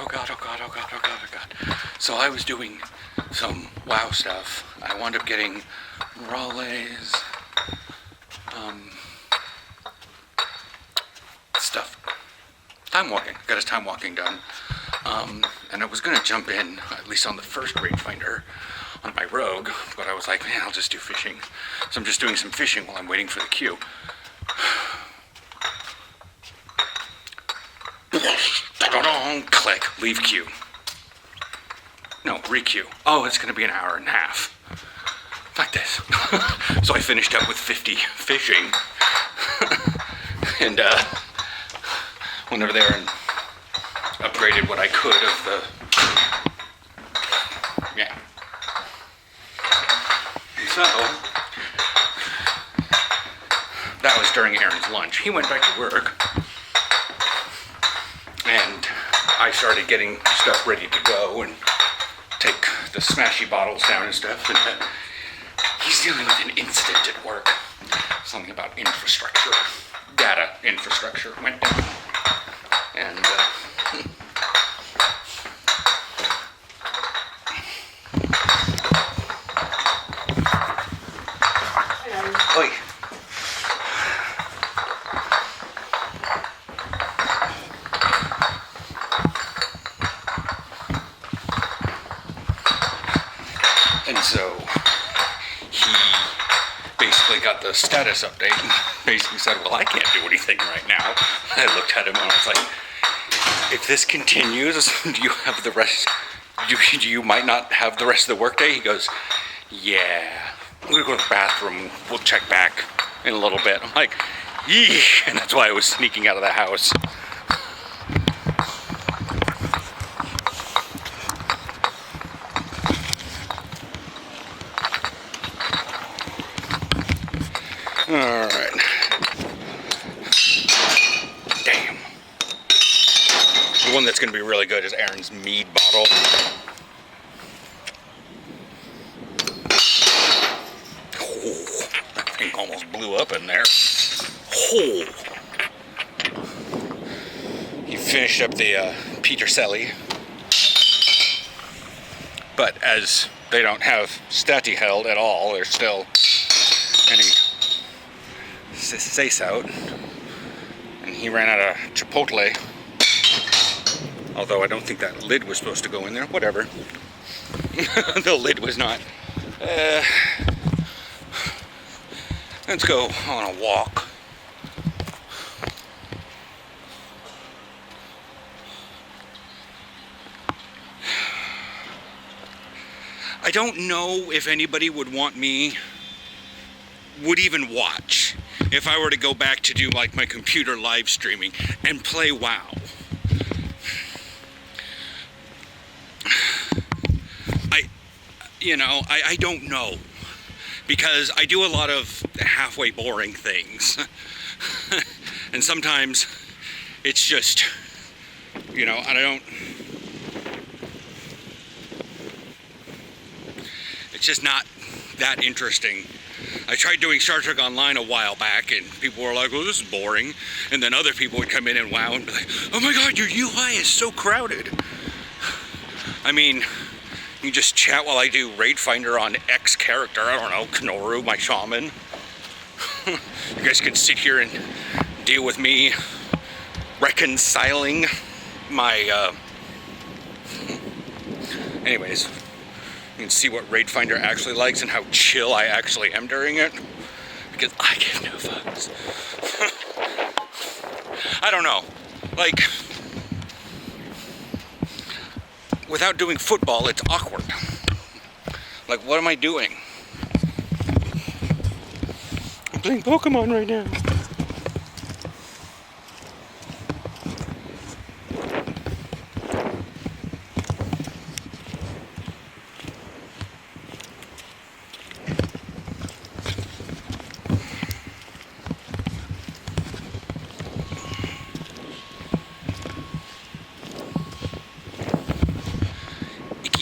oh God, oh God, oh God, oh God, oh God. So I was doing some WoW stuff. I wound up getting Raleigh's stuff. Time walking. Got his time walking done. And I was gonna jump in, at least on the first raid finder, on my rogue, but I was like, man, I'll just do fishing. So I'm just doing some fishing while I'm waiting for the queue. Click, leave queue. No, re-queue. Oh, it's gonna be an hour and a half. Like this. So I finished up with 50 fishing. And went over there and upgraded what I could of the, yeah. And so, that was during Aaron's lunch. He went back to work, and I started getting stuff ready to go and take the smashy bottles down and stuff. And he's dealing with an incident at work. Something about infrastructure, data infrastructure went down. And Oi. And so he basically got the status update and basically said, well, I can't do anything right now. I looked at him and I was like, if this continues, do you have the rest? You might not have the rest of the workday? He goes, yeah. I'm gonna go to the bathroom. We'll check back in a little bit. I'm like, yee, and that's why I was sneaking out of the house. All right. Damn. The one that's gonna be really good is Aaron's mead bottle. Almost blew up in there. Oh. He finished up the Peterselli, but as they don't have Stati held at all, there's still any sace out, and he ran out of Chipotle. Although I don't think that lid was supposed to go in there. Whatever. The lid was not. Let's go on a walk. I don't know if anybody would even watch if I were to go back to do like my computer live streaming and play WoW. I don't know. Because I do a lot of halfway boring things. And sometimes it's just, it's just not that interesting. I tried doing Star Trek Online a while back, and people were like, well, this is boring. And then other people would come in and WoW and be like, oh my God, your UI is so crowded. I mean, you just chat while I do Raid Finder on X character. I don't know, Knoru, my shaman. You guys could sit here and deal with me reconciling my, Anyways, you can see what Raid Finder actually likes and how chill I actually am during it. Because I give no fucks. I don't know. Like, without doing football, it's awkward. Like, what am I doing? I'm playing Pokemon right now.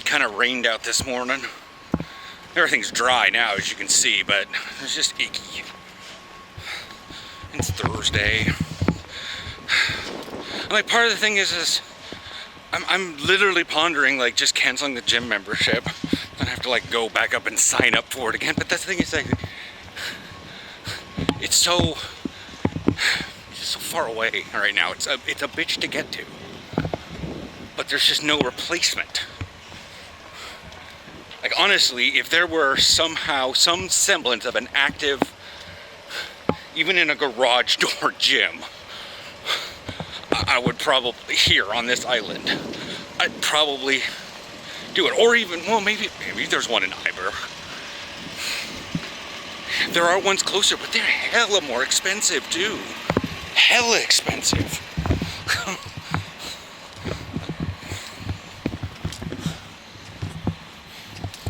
Kind of rained out this morning. Everything's dry now, as you can see, but it's just icky. It's Thursday. And like, part of the thing is I'm literally pondering like just canceling the gym membership. Then I have to like go back up and sign up for it again. But that's the thing is like, it's so far away right now. It's a bitch to get to. But there's just no replacement. Like honestly, if there were somehow some semblance of an active, even in a garage door gym, I would probably, here on this island, I'd probably do it. Or even, well, maybe there's one in Iber. There are ones closer, but they're hella more expensive too. Hella expensive.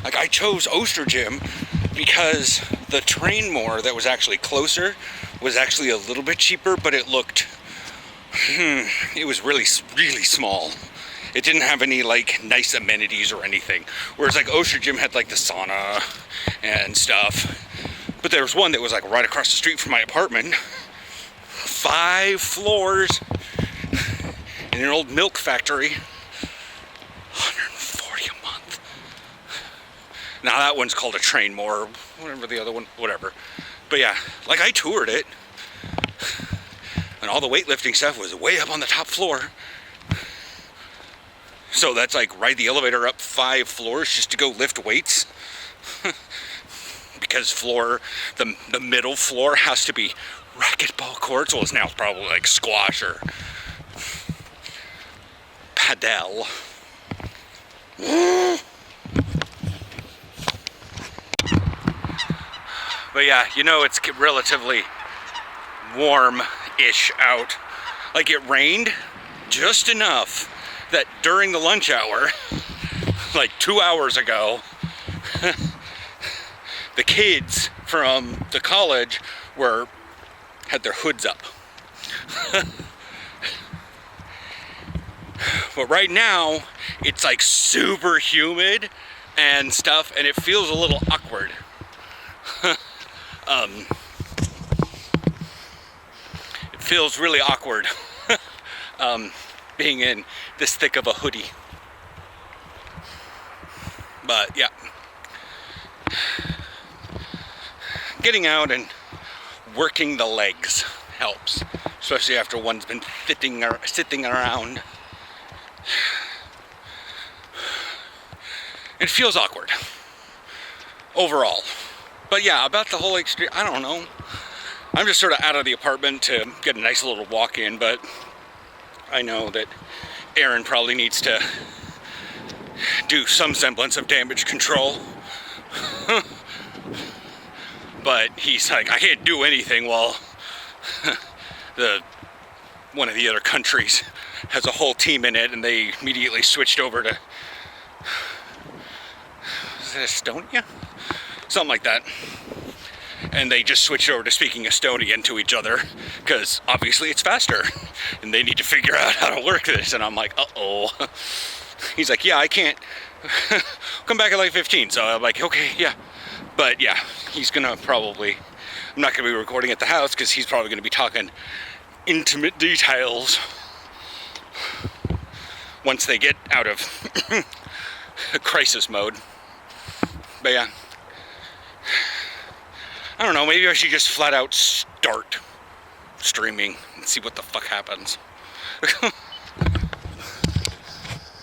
Like I chose Oster Gym because the Train More that was actually closer was actually a little bit cheaper, but it looked, it was really, really small. It didn't have any like nice amenities or anything. Whereas like Oster Gym had like the sauna and stuff. But there was one that was like right across the street from my apartment. 5 floors in an old milk factory. 140 a month. Now that one's called a Train More, whatever the other one, whatever. But yeah, like I toured it. And all the weightlifting stuff was way up on the top floor. So that's like ride the elevator up 5 floors just to go lift weights. Because the middle floor has to be racquetball courts. Well, it's now probably like squash or padel. But yeah, you know, it's relatively warm-ish out. Like it rained just enough that during the lunch hour, like 2 hours ago, the kids from the college had their hoods up. But right now, it's like super humid and stuff, and it feels a little awkward. It feels really awkward being in this thick of a hoodie. But yeah, getting out and working the legs helps, especially after one's been sitting around. It feels awkward overall. But yeah, about the whole experience, I don't know. I'm just sort of out of the apartment to get a nice little walk in, but I know that Aaron probably needs to do some semblance of damage control. But he's like, I can't do anything while one of the other countries has a whole team in it, and they immediately switched over to, is it Estonia? Something like that. And they just switched over to speaking Estonian to each other, because obviously it's faster, and they need to figure out how to work this. And I'm like, uh-oh. He's like, yeah, I can't. Come back at like 15. So I'm like, okay, yeah. But yeah, he's gonna probably, I'm not gonna be recording at the house because he's probably gonna be talking intimate details once they get out of crisis mode. But yeah, I don't know, maybe I should just flat out start streaming and see what the fuck happens.